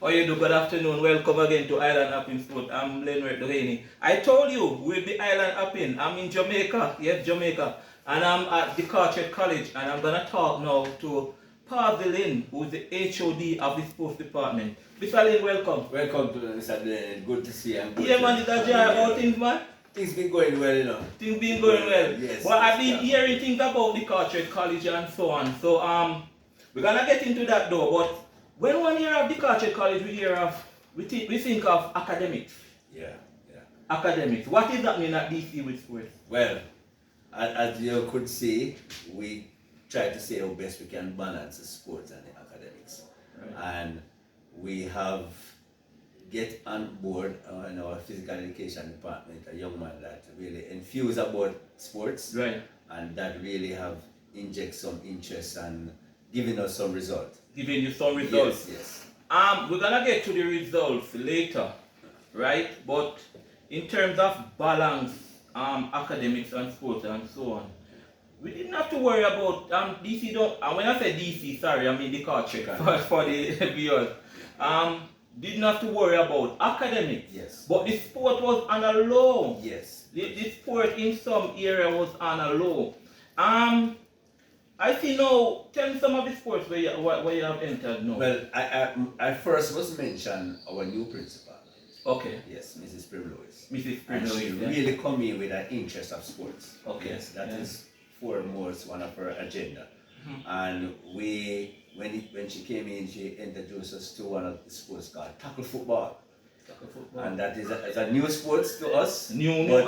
How you do? Good afternoon. Welcome again to Island Hopping Sport. I'm Leonard Doheny. I told you we'll be island hopping. I'm in Jamaica, yes, Jamaica, and I'm at DeCarteret College, and I'm gonna talk now to Lynn, who's the HOD of the sports department. Mr. Lynn, welcome. Welcome to Mr. Glenn. Good to see you. Yeah, man, did I enjoy all things, man? Things been going well, you know. Things been going well. Yes. Well, I've been hearing things about DeCarteret College and so on. So we're gonna get into that though. But when one hear of DeCarteret College, we think of academics. Yeah. Academics. What is happening at DC with sports? Well, as you could see, we try to say how best we can balance the sports and the academics. Right. And we have get on board in our physical education department a young man that really enthused about sports. Right. And that really have inject some interest and giving us some result. Giving you some results. Yes. We're gonna get to the results later, right? But in terms of balance, academics and sports and so on, we didn't have to worry about DC. Don't. And when I say DC, sorry, I mean the culture for the viewers. Didn't have to worry about academics. Yes. But the sport was on a low. Yes. The sport in some area was on a low. I see now. Tell me some of the sports where you have entered now. Well, I first was mentioned our new principal. Okay. Yes, Mrs. Primrose. Mrs. And Primrose, she yeah. really come in with an interest of sports. Okay. Yes, that Yeah. is foremost one of her agenda. Mhm. And when she came in, she introduced us to one of the sports called tackle football. Soccer, football. And that is a new sports to us. New but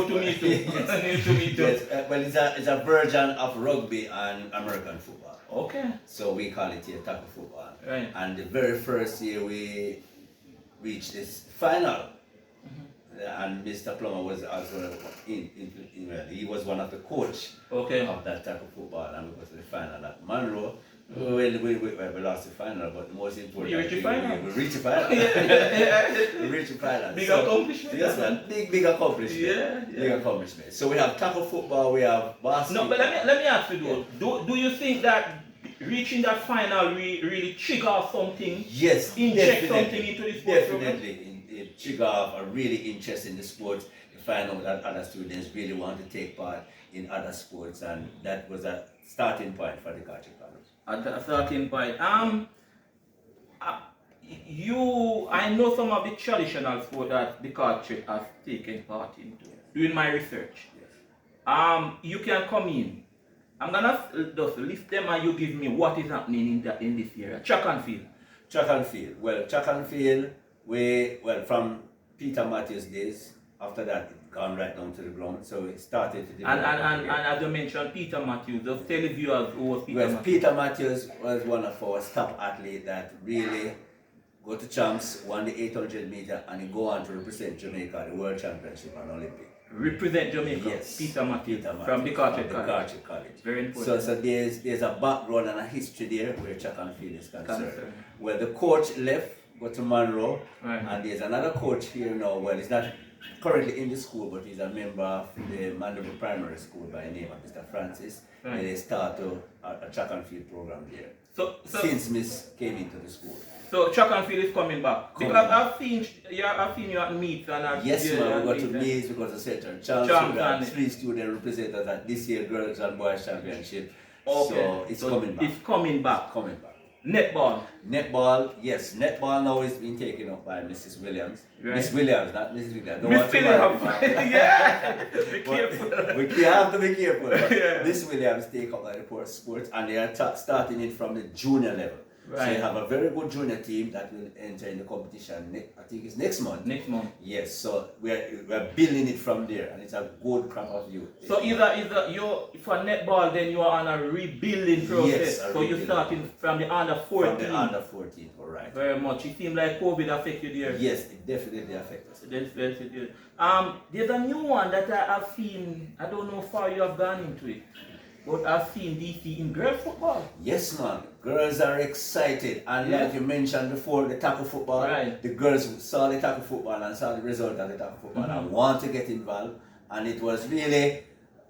to me too. yes. New to me too. Yes, well, it's a version of rugby and American football. Okay. So we call it here tackle football. Right. And the very first year we reached this final, and Mr. Plummer was also he was one of the coach Okay. of that tackle football, and we got to the final at Monroe. Well, we lost the final, but the most important, You reached the final? we reached the final. We reached the final. Big So, accomplishment. yes, man, big accomplishment. Yeah. Big accomplishment. So we have tackle football, we have basketball. No, but let me ask you though. Do you think that reaching that final really trigger off something? Yes, Inject definitely. something into the sports program? Definitely. It trigger off a really interest in the sports. You find out that other students really want to take part in other sports, and that was a starting point for the DeCarteret College. At a certain point. I know some of the traditional sport that the culture has taken part into. Doing my research. Yes. You can come in. I'm gonna just list them and you give me what is happening in this area. Track and field. Track and field. Well, track and field, from Peter Matthews' days, after that it gone right down to the ground. So it started to develop. And as you mentioned, Peter Matthews, just tell the viewers who was Peter Well, Matthews. Peter Matthews was one of our top athletes that really go to champs, won the 800 meter, and he go on to represent Jamaica at the World Championship and Olympic. Represent Jamaica. Yes. Peter Matthews from from DeCarteret College. DeCarteret College. Very important. So there's a background and a history there where track and field is concerned. Concerned. Where the coach left, go to Monroe, Right. and there's another coach here now. Well, he's not currently in the school, but he's a member of the Mandeville Primary School by the name of Mr. Francis. Right. And they start a track and field program there. So Since Miss came into the school. So track and field is coming back. Coming Because back. I've seen you at meets and at Yes, yeah, ma'am, we at got to meets meet because of Central Champs. Champs We have and- 3 student representatives at this year Girls and Boys Championship. Okay. So it's coming back. It's coming back. Coming back. Netball. Netball, yes, netball now is being taken up by Mrs. Williams. Right. Miss Williams, not Mrs. Williams. Don't Miss want to Williams. marry. Yeah. Be But careful. we have to be careful. But Yeah. Miss Williams take up like the sports, and they are starting it from the junior level. So Right. you have a very good junior team that will enter in the competition. I think it's next month. Next month. Yes, so we're building it from there, and it's a good crop of youth. So either you for netball then you are on a rebuilding process. Yes, a so rebuilding. you're starting from the under 14. From the under 14, all right. Very much. It seems like COVID affected you there. Yes, it definitely affects us. There's a new one that I've seen. I don't know how far you have gone into it, but I've seen DC in girls football. Yes, man. Girls are excited, and Yeah. like you mentioned before, the tackle football. Right. The girls saw the tackle football and saw the result of the tackle football and want to get involved, and it was really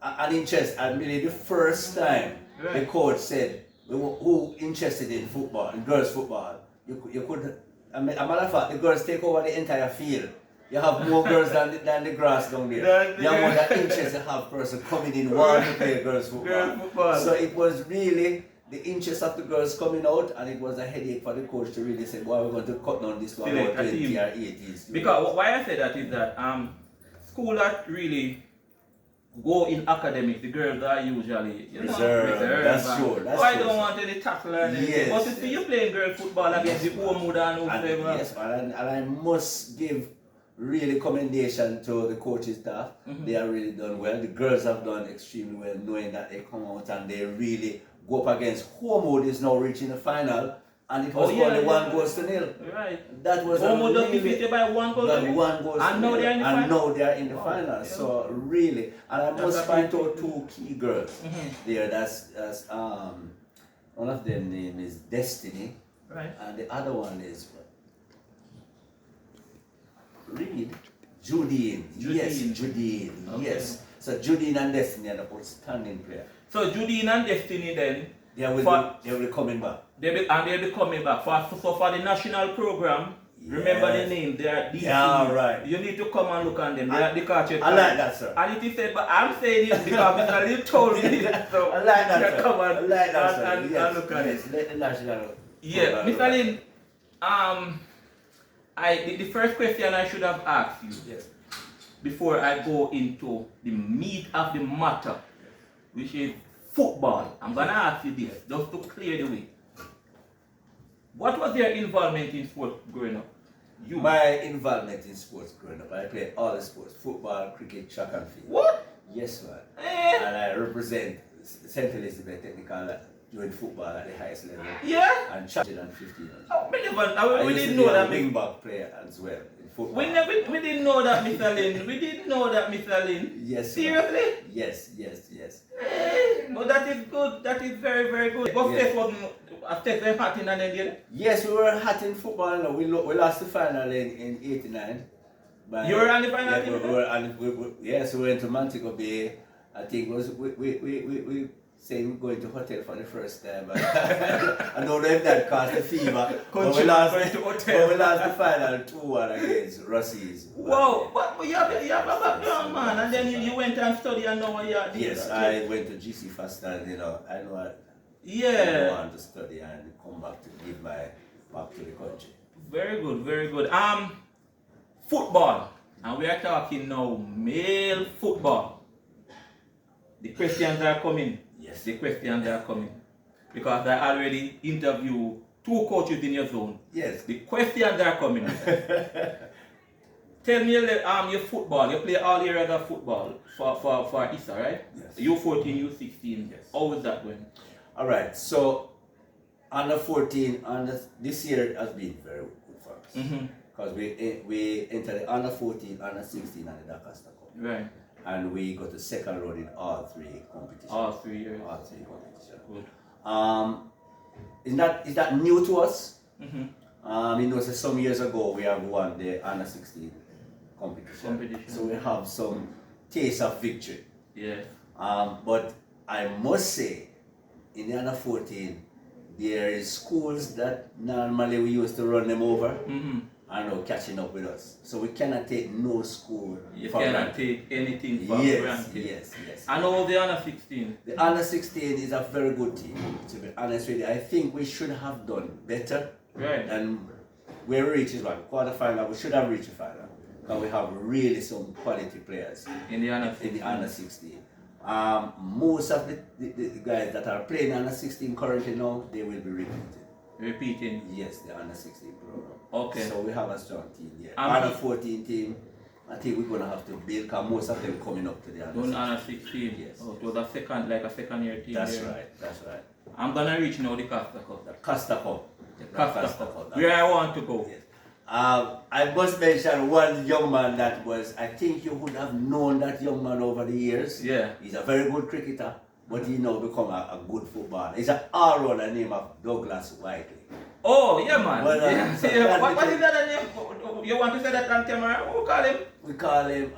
an interest. And really, the first time the Right. coach said, "Who interested in football, in girls football?" You could a matter of fact, the girls take over the entire field. You have more girls than the grass down there. You have more that interest to have person coming in wanting to play girls football. So it was really the interest of the girls coming out, and it was a headache for the coach to really say, well, we're going to cut down this to about 20 or 18. Because why I say that is that school that really go in academics, the girls are usually reserved. That's true. That's I don't want any tackle and anything. Yes. But you see you playing girl football against the home and whoever. Yes, and I must give really commendation to the coaching staff. They have really done well. The girls have done extremely well, knowing that they come out and they really go up against Homewood is now reaching the final, and it was only 1-0. Right. That was Homewood just defeated by 1-0. And now they are in the final. And now they are in the final. Yeah. So really, and I must point out 2 key girls there. That's one of them name is Destiny, right, and the other one is Judine. Yes, Judine. Okay. Yes. So Judine and Destiny are the outstanding player. So Judine and Destiny then they will be coming back. They'll be coming back for the national program. Yes. Remember the name, they are DC. Yeah, right. You need to come and look at them. They are DeCarteret College. I like that, sir. And it is said, but I'm saying it because Mr. Lee told me that. So I like that, sir. Come on, I like that, sir. And look at it. Let the national. Yeah, Mr. Lin, the first question I should have asked you, yes, before I go into the meat of the matter, which is football. I'm gonna ask you this, just to clear the way. What was your involvement in sports growing up? My involvement in sports growing up, I played all the sports: football, cricket, track and field. What? Yes, man. And I represent St. Elizabeth Technical doing football at the highest level. Yeah. And champion and 15. We didn't know that. Wing back player as well in football. We didn't know that, Mr. Lin. We didn't know that, Mr. Lin. Yes. Seriously? Yes. But that is good. That is very, very good. What state wasn't a state they hot in and then? Yes, we were hot in football. No. We lost the final in '89. You were on the final? Yes, we went to Montego Bay. I think it was we saying we're going to hotel for the first time. I don't know if that caused the fever. But we lost the final 2-1 against Russies. Wow, but you have a background, man, and then you went and studied and now you are doing. Yes, I went to GC first and I know I want to study and come back to give back to the country. Very good, very good. Football, and we are talking now male football. The questions are coming. Yes. The questions are coming. Because I already interviewed 2 coaches in your zone. Yes. The questions are coming. Tell me your football. You play all areas of football for ISA, right? Yes. U14, U16. Yes. How is that going? Alright, so under 14, this year has been very good for us. Because we entered the under 14, under 16 and the DeCarteret College. Right. And we got the second round in all 3 competitions. All 3 years. All 3 competitions. Good. Is that new to us? You know, so some years ago we have won the under 16 competition. So we have some taste of victory. Yeah. But I must say, in the under 14, there is schools that normally we used to run them over. Are now catching up with us. So we cannot take no school you for cannot granted. take anything for granted. Yes. And all the under 16? The under 16 is a very good team, to be honest with you. I think we should have done better. Right. And we reached quarterfinal. We should have reached the final. Because we have really some quality players in the under 16. Most of the guys that are playing under 16 currently now, they will be repeating. Yes, the under 16 program. Okay. So we have a strong team there. Under 14 team, I think we're gonna have to build because most of them coming up to the under 16. Yes. Oh, it was a second year team. That's there. right. That's right. I'm gonna reach now the Costa Cup. The Costa Cup. The Costa Cup. Where I want to go. Yes. I must mention one young man that I think you would have known that young man over the years. Yeah. He's a very good cricketer, but he now become a good footballer. He's an all-rounder named Douglas Whiteley. Oh, yeah, man. Well, yeah. What is that name? You want to say that on camera? What we call him? We call him... we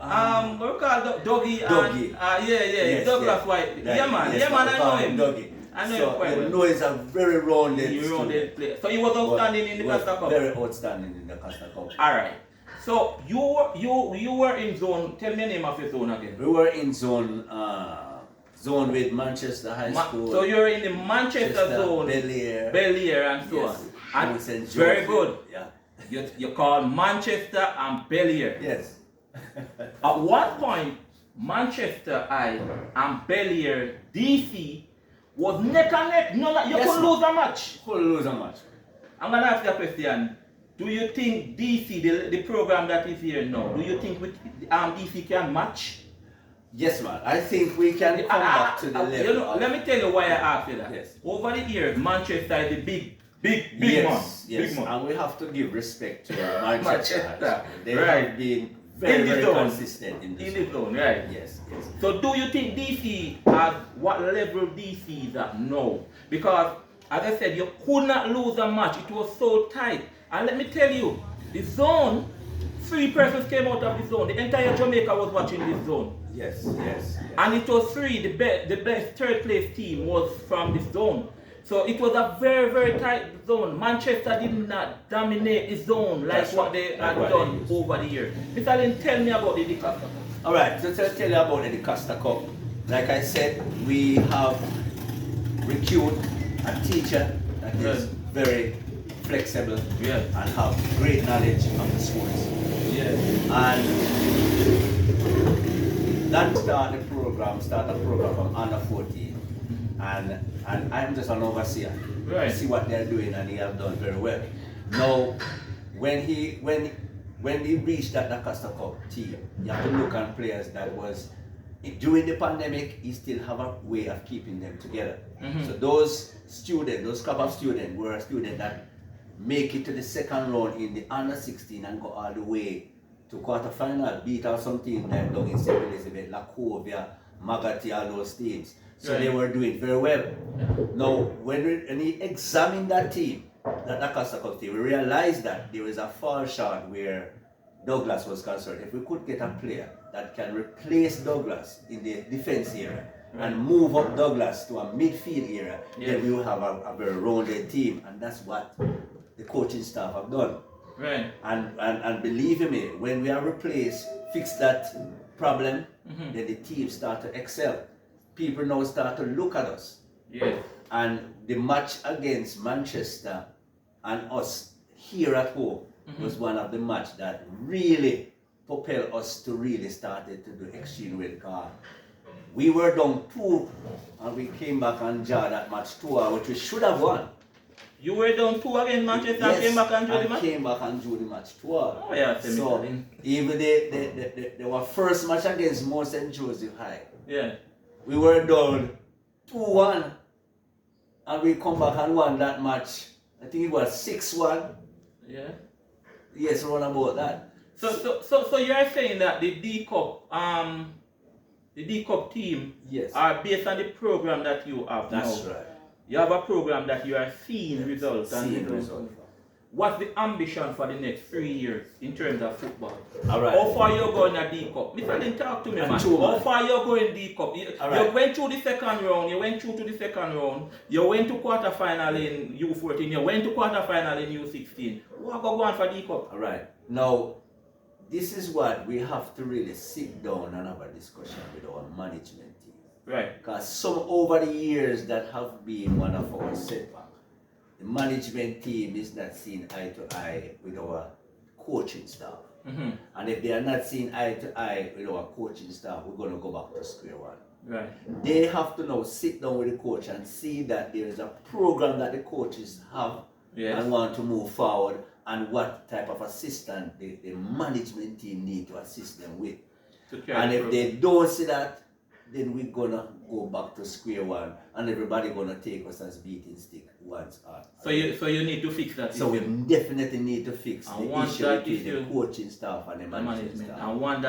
call Dougie. Dougie. Yes, Douglas Whiteley. Yeah, man. Yes, yeah, man, I know him. Dougie. I know so him quite you well. know he's a very rounded He student. rounded player. So he was outstanding in the He was Costa Cup. very outstanding in the Costa Cup. Alright. So you were in zone. Tell me the name of your zone again. We were in zone with Manchester High School. So you're in the Manchester zone, Bel-Air, and so yes. on. And St. very George. good. Yeah. You call Manchester and Bel-Air. Yes. At what point Manchester and Bel-Air DC was neck and neck? You couldn't lose a match. Couldn't lose a match. I'm gonna ask you a question. Do you think DC, the program that is here now, do you think DC can match? Yes, man. I think we can come back to the level. Let me tell you why I asked you that. Yes. Over the years, Manchester is a big yes, man. Big man. And we have to give respect to Manchester. They have been very consistent in this. In the zone, right? Yes. So do you think DC at what level DC is at now? Because as I said, you could not lose a match. It was so tight. And let me tell you, the zone, 3 persons came out of the zone. The entire Jamaica was watching this zone. Yes. And it was 3. The best third place team was from this zone. So it was a very, very tight zone. Manchester did not dominate the zone like what they had done over the years. Mr. Lynn, tell me about the DeCarteret Cup. Alright, so to tell you about the DeCarteret Cup, like I said, we have recruited a teacher that is very flexible and have great knowledge of the sports. And that started a program from under 14. And I'm just an overseer. I see what they're doing and they have done very well. Now, when he reached that DeCarteret Cup team, you have to look at players that was during the pandemic, he still have a way of keeping them together. So those crop of students were students that make it to the second round in the under 16 and go all the way to quarterfinal, beat out some teams like down in St. Elizabeth, Lacovia, Magati, all those teams. So they were doing very well. Now, when he examined that team, that DeCarteret Cup team, we realized that there was a fall short where Douglas was concerned. If we could get a player that can replace Douglas in the defense area and move up Douglas to a midfield area, then we will have a very rounded team, and that's what the coaching staff have done. And believe me, when we have fixed that problem, then the team start to excel. People now start to look at us. And the match against Manchester and us here at home was one of the match that really propelled us to really started to do extremely well. Because we were down 2 and we came back and jarred that match 2, which we should have won. You were down 2 against Manchester and came back and drew the match? Came back and drew the match 2. Oh yeah, so even they were first match against Mount St. Joseph High. We were down 2-1 and we come back and won that match. I think it was 6-1. Yes, around about that. So you're saying that the D Cup team are based on the program that you have now. That's right. You have a program that you are seeing results. What's the ambition for the next 3 years in terms of football? How far you going at D Cup? Mr. Lynn, talk to me, man. How far you going D Cup? You went through the second round. You went through to the second round. You went to quarterfinal in U14. You went to quarterfinal in U16. What go on for D Cup? Now, this is what we have to really sit down and have a discussion with our management team. Because some over the years that have been one of our setbacks. The management team is not seeing eye to eye with our coaching staff. And if they are not seeing eye to eye with our coaching staff, we're going to go back to square one. They have to now sit down with the coach and see that there is a program that the coaches have and want to move forward, and what type of assistant the management team need to assist them with. And if they don't see that, then we're gonna go back to square one, and everybody gonna take us as beating stick once. So you need to fix that. So we definitely need to fix the issue between the coaching staff and the management staff. And once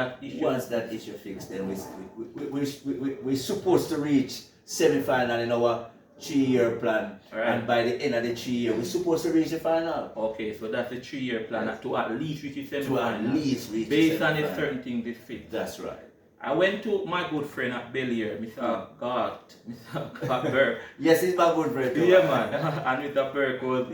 that issue fixed, then we're supposed to reach semi-final in our 3-year plan, and by the end of the 3 years, we're supposed to reach the final. Okay, so that's a 3-year plan to at least reach the semi-final. To at least reach based on the certain things they fit. That's right. I went to my good friend at Bellier, Mr. Mr. Burke. Yes, he's my good friend too. Yeah, man. And Mr. Burke was,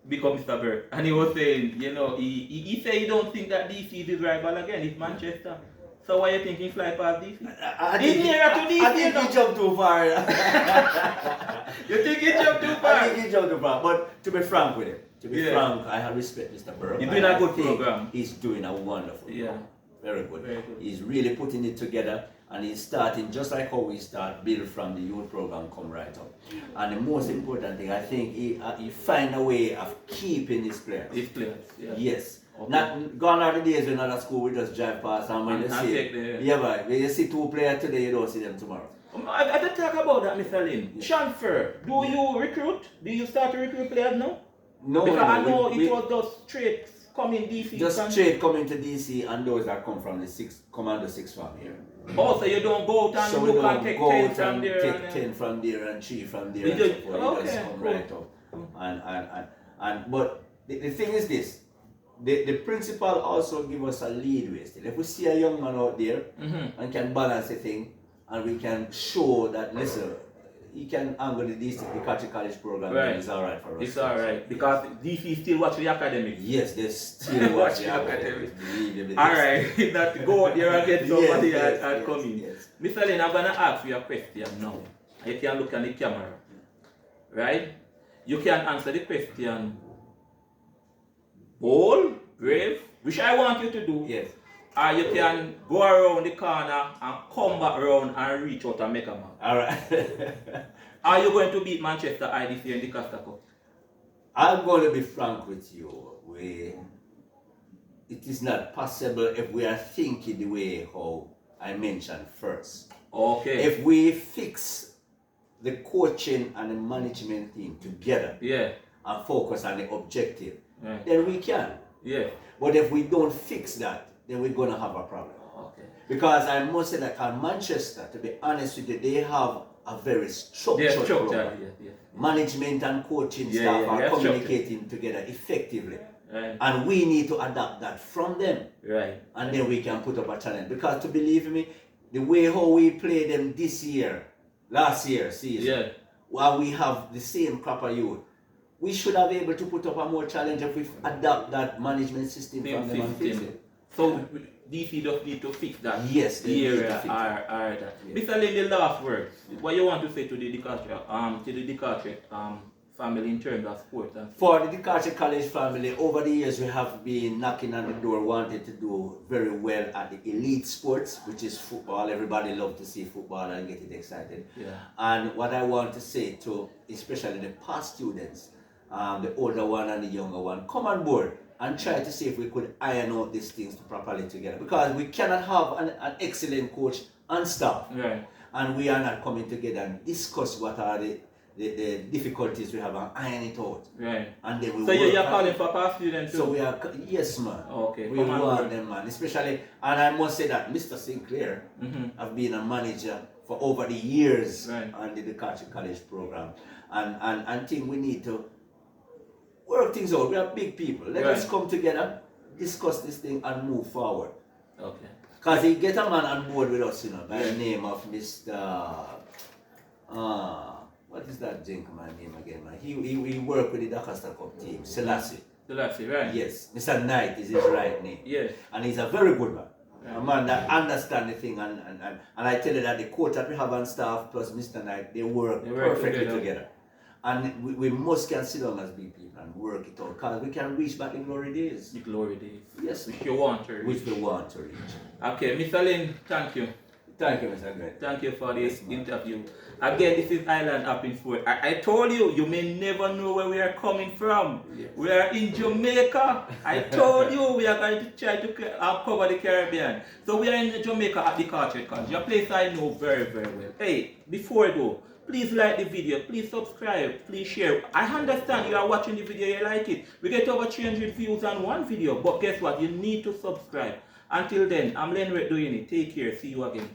become Mr. Burke. And he was saying, he said he don't think that DC is his rival again, it's Manchester. So why you think he fly past DC? I think he jumped too far. You think he jumped too far? I think he jumped too far. But to be frank with him, frank, I have respect Mr. Burke. He's doing a good program. He's doing a wonderful program. Very good. Very good. He's really putting it together, and he's starting just like how we start, build from the youth program, come right up. And the most important thing, I think he find a way of keeping his players. His players, yeah. Yes. Okay. Not gone are the days when at school we just drive past and when you see but when you see 2 players today, you don't see them tomorrow. I can talk about that, Mr. Lin. Transfer. Do you recruit? Do you start to recruit players now? No. Because I know it was just straight coming DC. Just straight coming to DC, and those that come from the Commander 6 farm here. Oh, so you don't go out and so look and take 10 from there? Take 10 from there and 3 from there. You just come right up. But the thing is this. The principal also give us a leadway still. If we see a young man out there and can balance the thing, and we can show that, listen, he can angle the DeCarteret College program, right. It's alright for us. It's alright, because DC still watch the academics. Yes, they still watch the academics. Alright, that go out there and get somebody and come in. Yes. Mr. Lin, I'm going to ask you a question now. You can look at the camera. Right? You can answer the question bold, brave, which I want you to do. Yes. Or you can go around the corner and come back around and reach out and make a man. Alright. Are you going to beat Manchester IDC in the Costa Cup? I'm going to be frank with you. It is not possible if we are thinking the way how I mentioned first. Okay. If we fix the coaching and the management team together and focus on the objective, then we can. Yeah. But if we don't fix that, then we're going to have a problem. Okay. Because I must say that at Manchester, to be honest with you, they have a very structured program. Management and coaching staff are communicating together effectively. Right. And we need to adapt that from them. Right. And then we can put up a challenge. Because to believe me, the way how we play them this year, last year season, while we have the same crop of youth, we should have been able to put up a more challenge if we adapt that management system from them and fix it. So DC just need to fix that. Yes, they need to fix that. Mr. Lin, the last words. What you want to say to the DeCarteret family in terms of sports? For the DeCarteret College family, over the years we have been knocking on the door, wanted to do very well at the elite sports, which is football. Everybody loves to see football and get it excited. And what I want to say to especially the past students, the older one and the younger one, come on board and try to see if we could iron out these things properly together, because we cannot have an excellent coach and staff and we are not coming together and discuss what are the difficulties we have and iron it out. And then we so you're calling for past students too? So we are, yes man. Okay. We want them, man. Especially, and I must say that Mr. Sinclair have been a manager for over the years on the DeCarteret College program, and I think we need to work things out. We are big people. Let us come together, discuss this thing, and move forward. Okay. Because he get a man on board with us, by the name of Mr. What is that gentleman name again, man? He worked with the DeCarteret Cup team, Selassie. Selassie, right? Yes. Mr. Knight is his right name. Yes. And he's a very good man. A man that understands the thing, and I tell you that the coach that we have on staff plus Mr. Knight, they work perfectly together. And we must can sit down as big people and work it out, because we can reach back the glory days. The glory days. Yes. Which you want to reach. Which we want to reach. Okay, Mr. Lin, thank you. Thank you, Mr. Grant. Thank you for this interview. Again, this is Island Up in Sport. I told you, you may never know where we are coming from. Yes. We are in Jamaica. I told you we are going to try to cover the Caribbean. So we are in Jamaica at the DeCarteret College, a place I know very, very well. Hey, before I go, please like the video, please subscribe, please share. I understand you are watching the video, you like it. We get over 300 views on one video, but guess what? You need to subscribe. Until then, I'm Lenret doing it. Take care. See you again.